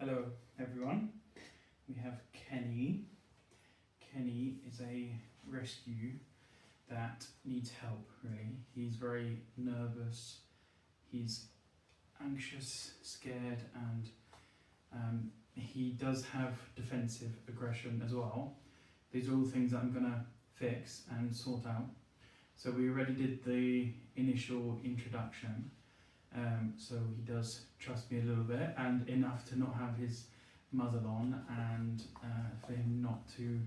Hello everyone, we have Kenny. Kenny is a rescue that needs help really. He's very nervous, he's anxious, scared, and he does have defensive aggression as well. These are all things that I'm gonna fix and sort out. So we already did the initial introduction. So he does trust me a little bit, and enough to not have his muzzle on, and for him not to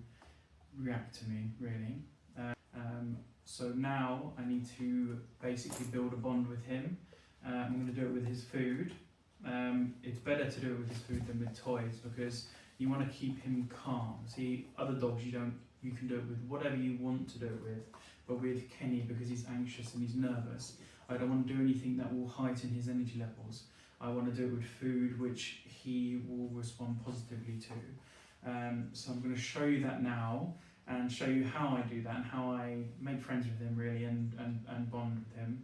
react to me really. So now I need to basically build a bond with him. I'm going to do it with his food. It's better to do it with his food than with toys, because you want to keep him calm. See, other dogs you can do it with whatever you want to do it with, but with Kenny, because he's anxious and he's nervous, I don't want to do anything that will heighten his energy levels. I want to do it with food which he will respond positively to. So I'm going to show you that now, and show you how I do that and how I make friends with him really, and bond with him.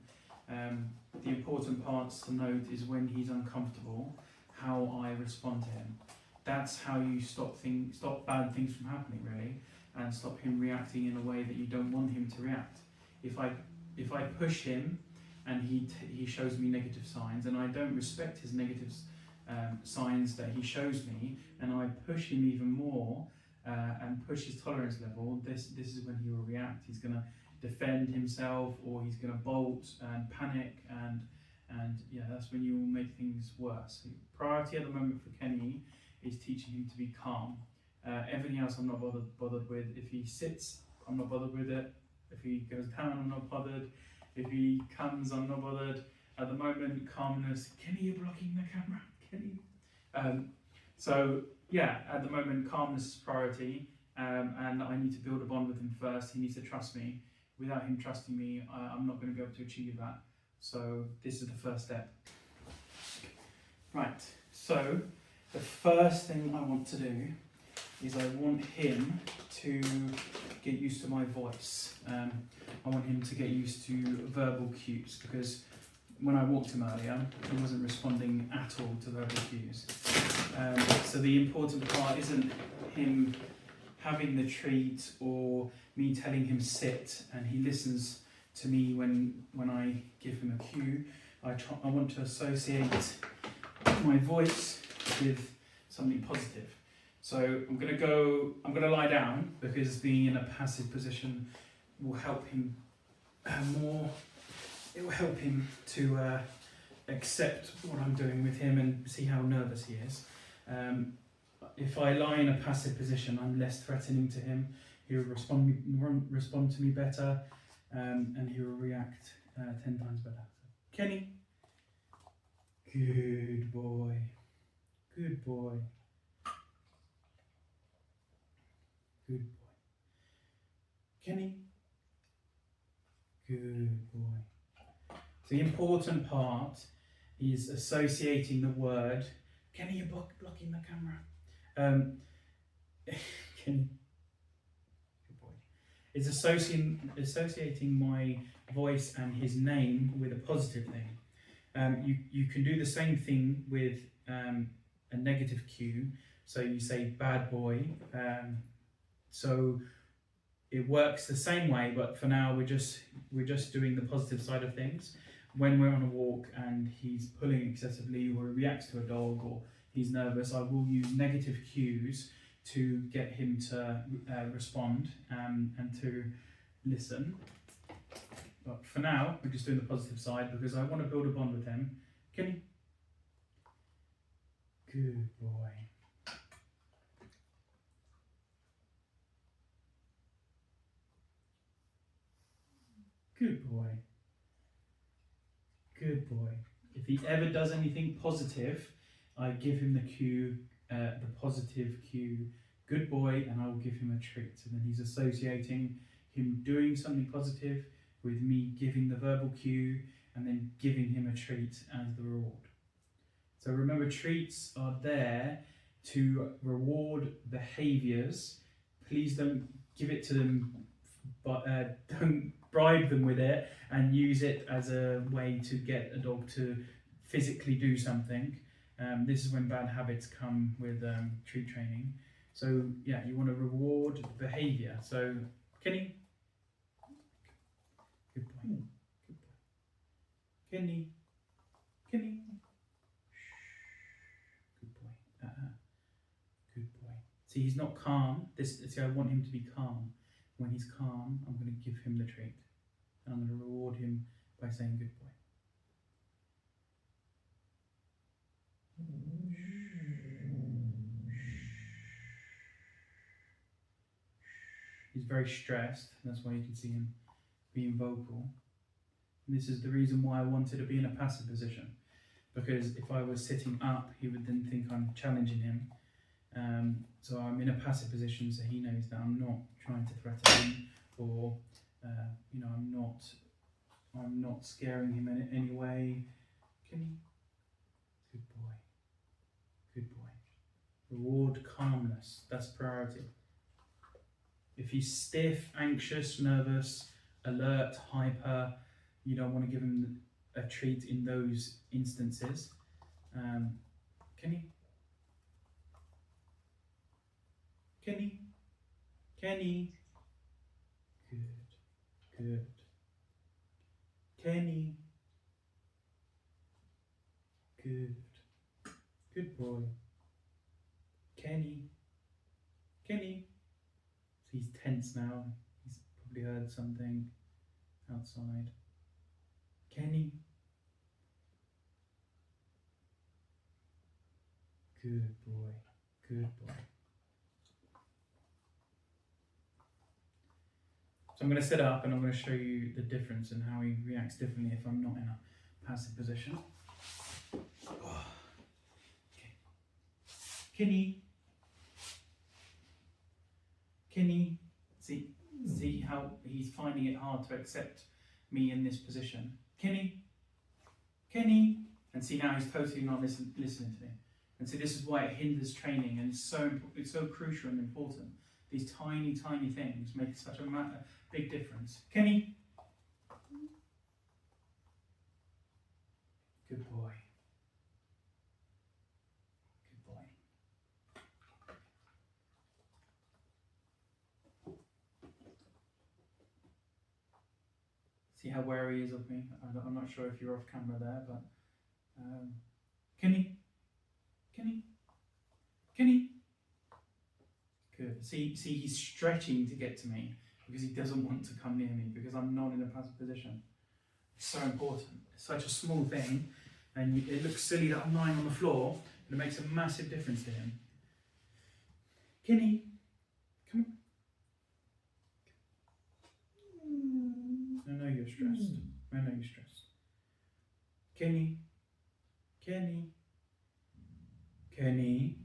The important parts to note is when he's uncomfortable, how I respond to him. That's how you stop bad things from happening really, and stop him reacting in a way that you don't want him to react. If I push him and he shows me negative signs, and I don't respect his negative signs that he shows me, and I push him even more and push his tolerance level, this is when he will react. He's going to defend himself, or he's going to bolt and panic, and yeah, that's when you will make things worse. The priority at the moment for Kenny is teaching him to be calm. Everything else I'm not bothered with. If he sits, I'm not bothered with it. If he goes down, I'm not bothered. If he comes, I'm not bothered. At the moment, calmness. Kenny, you're blocking the camera. Kenny. So yeah, at the moment, calmness is priority, and I need to build a bond with him first. He needs to trust me. Without him trusting me, I'm not going to be able to achieve that. So this is the first step. Right. So the first thing I want to do is I want him to get used to my voice. I want him to get used to verbal cues, because when I walked him earlier, he wasn't responding at all to verbal cues. So the important part isn't him having the treat or me telling him sit and he listens to me when I give him a cue. I want to associate my voice with something positive. So I'm gonna lie down, because being in a passive position will help him more. It will help him to accept what I'm doing with him and see how nervous he is. If I lie in a passive position, I'm less threatening to him. He will respond to me better, and he will react 10 times better. So, Kenny, good boy, good boy. Good boy. Kenny. Good boy. So the important part is associating the word. Kenny, you're blocking the camera. Kenny. Good boy. It's associating my voice and his name with a positive thing. You can do the same thing with a negative cue. So you say bad boy. So it works the same way, but for now we're just doing the positive side of things. When we're on a walk and he's pulling excessively, or he reacts to a dog, or he's nervous, I will use negative cues to get him to respond and to listen. But for now, we're just doing the positive side, because I want to build a bond with him. Kenny? Good boy. Good boy. Good boy. If he ever does anything positive, I give him the cue, the positive cue, good boy, and I will give him a treat. And then he's associating him doing something positive with me giving the verbal cue, and then giving him a treat as the reward. So remember, treats are there to reward behaviours. Please don't give it to them, but don't bribe them with it and use it as a way to get a dog to physically do something. This is when bad habits come with treat training. So yeah, you want to reward behaviour. So Kenny, good boy, good boy. Kenny, Kenny, shh, good boy. Good boy. See, he's not calm. See, I want him to be calm. When he's calm, I'm going to give him the treat, and I'm going to reward him by saying good boy. He's very stressed, and that's why you can see him being vocal. And this is the reason why I wanted to be in a passive position, because if I was sitting up, he would then think I'm challenging him. So I'm in a passive position, so he knows that I'm not trying to threaten him, or I'm not scaring him in any way. Kenny, good boy, good boy. Reward calmness. That's priority. If he's stiff, anxious, nervous, alert, hyper, you don't want to give him a treat in those instances. Kenny? Kenny? Kenny? Good, good. Kenny? Good. Good boy. Kenny? Kenny? He's tense now. He's probably heard something outside. Kenny? Good boy. Good boy. So I'm going to sit up and I'm going to show you the difference and how he reacts differently if I'm not in a passive position. Okay. Kenny? Kenny, see how he's finding it hard to accept me in this position. Kenny, Kenny, and see now he's totally not listening to me. And so this is why it hinders training, and it's so crucial and important. These tiny things make such a big difference. Kenny, good boy. See how wary he is of me? I'm not sure if you're off camera there, but Kenny? Kenny? Kenny? Good. See, he's stretching to get to me because he doesn't want to come near me because I'm not in a passive position. It's so important. It's such a small thing, and it looks silly that I'm lying on the floor, but it makes a massive difference to him. Kenny? Come on. I know you're stressed. I know you're stressed. Kenny? Kenny? Kenny?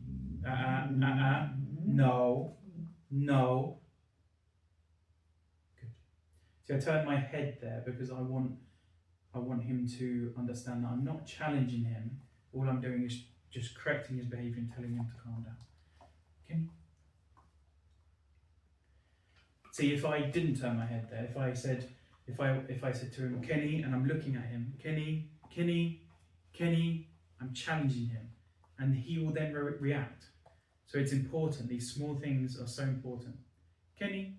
No. No. Good. See, I turned my head there because I want him to understand that I'm not challenging him. All I'm doing is just correcting his behaviour and telling him to calm down. Kenny? See, if I didn't turn my head there, if I said to him, Kenny, and I'm looking at him, Kenny, Kenny, Kenny, I'm challenging him, and he will then react. So it's important. These small things are so important. Kenny,